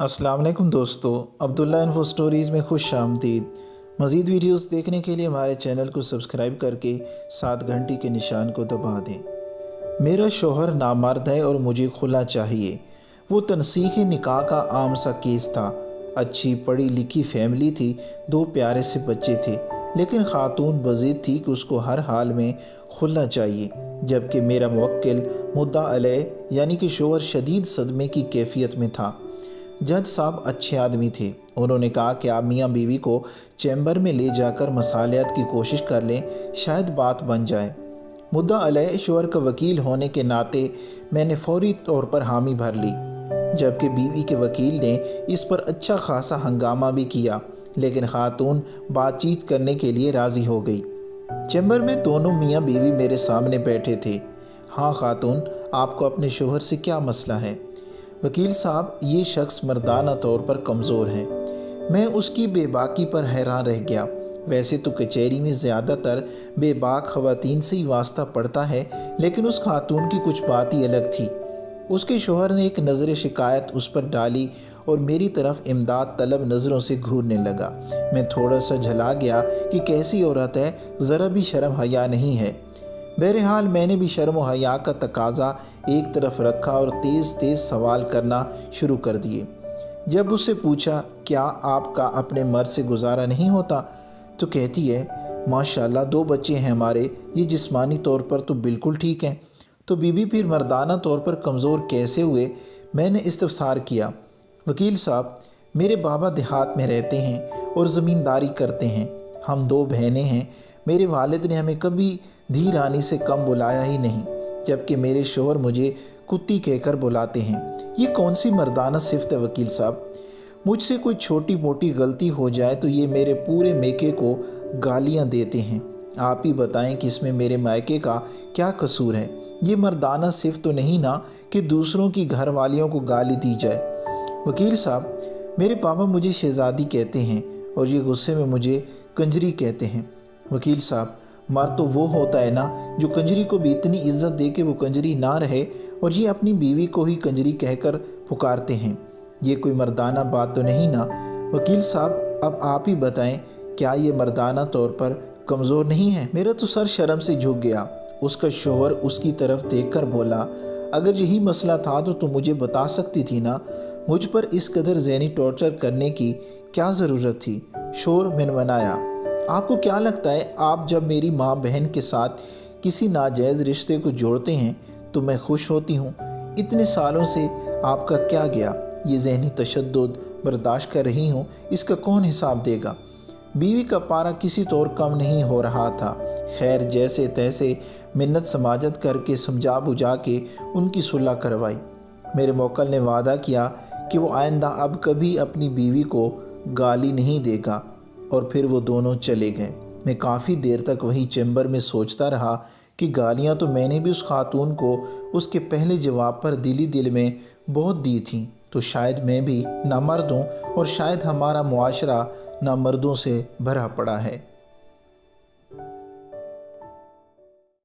अस्सलाम वालेकुम दोस्तों, अब्दुल्ला इन्फो स्टोरीज़ में खुश आमदीद। मज़ीद वीडियोस देखने के लिए हमारे चैनल को सब्सक्राइब करके साथ घंटी के निशान को दबा दें। मेरा शोहर नामर्द है और मुझे खुला चाहिए। वो तनसीही निकाह का आम सा केस था। अच्छी पढ़ी लिखी फैमिली थी, 2 प्यारे से बच्चे थे, लेकिन खातून बज़िद थी कि उसको हर हाल में खुला चाहिए। जबकि मेरा मुवक्किल मुद्दा अलैह यानी कि शोहर शदीद सदमे की कैफियत में था। जज साहब अच्छे आदमी थे। उन्होंने कहा कि आप मियाँ बीवी को चैम्बर में ले जाकर मसालियत की कोशिश कर लें, शायद बात बन जाए। मुद्दा अलैह शोहर का वकील होने के नाते मैंने फौरी तौर पर हामी भर ली, जबकि बीवी के वकील ने इस पर अच्छा खासा हंगामा भी किया, लेकिन खातून बातचीत करने के लिए राज़ी हो गई। चैम्बर में दोनों मियाँ बीवी मेरे सामने बैठे थे। हाँ खातून, आपको अपने शोहर से क्या मसला है? वकील साहब, ये शख्स मर्दाना तौर पर कमज़ोर है। मैं उसकी बेबाकी पर हैरान रह गया। वैसे तो कचहरी में ज़्यादातर बेबाक ख़वातीन से ही वास्ता पड़ता है, लेकिन उस खातून की कुछ बात ही अलग थी। उसके शोहर ने एक नज़र शिकायत उस पर डाली और मेरी तरफ इमदाद तलब नज़रों से घूरने लगा। मैं थोड़ा सा झला गया कि कैसी औरत है, ज़रा भी शर्म हया नहीं है। बहरहाल मैंने भी शर्म व हया का तकाज़ा एक तरफ रखा और तेज़ तेज़ सवाल करना शुरू कर दिए। जब उससे पूछा, क्या आपका अपने मर्द से गुजारा नहीं होता, तो कहती है, माशाल्लाह 2 बच्चे हैं हमारे, ये जिस्मानी तौर पर तो बिल्कुल ठीक हैं। तो बीबी फिर मर्दाना तौर पर कमज़ोर कैसे हुए? मैंने इस्तफसार किया। वकील साहब, मेरे बाबा देहात में रहते हैं और ज़मींदारी करते हैं। हम 2 बहनें हैं। मेरे वालिद ने हमें कभी धी रानी से कम बुलाया ही नहीं, जबकि मेरे शोहर मुझे कुत्ती कहकर बुलाते हैं। ये कौन सी मर्दाना सिफ़त है वकील साहब? मुझसे कोई छोटी मोटी गलती हो जाए तो ये मेरे पूरे मेके को गालियां देते हैं। आप ही बताएं कि इसमें मेरे मायके का क्या कसूर है? ये मर्दाना सिफ़त तो नहीं ना कि दूसरों की घर वालियों को गाली दी जाए। वकील साहब, मेरे पापा मुझे शहज़ादी कहते हैं और ये गुस्से में मुझे कंजरी कहते हैं। वकील साहब, मर्द तो वो होता है ना जो कंजरी को भी इतनी इज्जत दे कि वो कंजरी ना रहे, और ये अपनी बीवी को ही कंजरी कहकर पुकारते हैं। ये कोई मर्दाना बात तो नहीं ना? वकील साहब, अब आप ही बताएं, क्या ये मर्दाना तौर पर कमज़ोर नहीं है? मेरा तो सर शर्म से झुक गया। उसका शोहर उसकी तरफ देखकर बोला, अगर यही मसला था तो तुम मुझे बता सकती थी ना। मुझ पर इस कदर ज़हनी टॉर्चर करने की क्या ज़रूरत थी? शोर मिनमनाया। आपको क्या लगता है, आप जब मेरी माँ बहन के साथ किसी नाजायज़ रिश्ते को जोड़ते हैं तो मैं खुश होती हूँ? इतने सालों से आपका क्या गया? ये ज़हनी तशद्दुद बर्दाश्त कर रही हूँ, इसका कौन हिसाब देगा? बीवी का पारा किसी तौर कम नहीं हो रहा था। खैर, जैसे तैसे मिन्नत समाजत करके समझा बुझा के उनकी सुलह करवाई। मेरे मोक्कल ने वादा किया कि वो आइंदा अब कभी अपनी बीवी को गाली नहीं देगा, और फिर वो दोनों चले गए। मैं काफ़ी देर तक वहीं चैम्बर में सोचता रहा कि गालियां तो मैंने भी उस खातून को उसके पहले जवाब पर दिली दिल में बहुत दी थीं, तो शायद मैं भी नामर्द हूँ और शायद हमारा मुआशरा नामर्दों से भरा पड़ा है।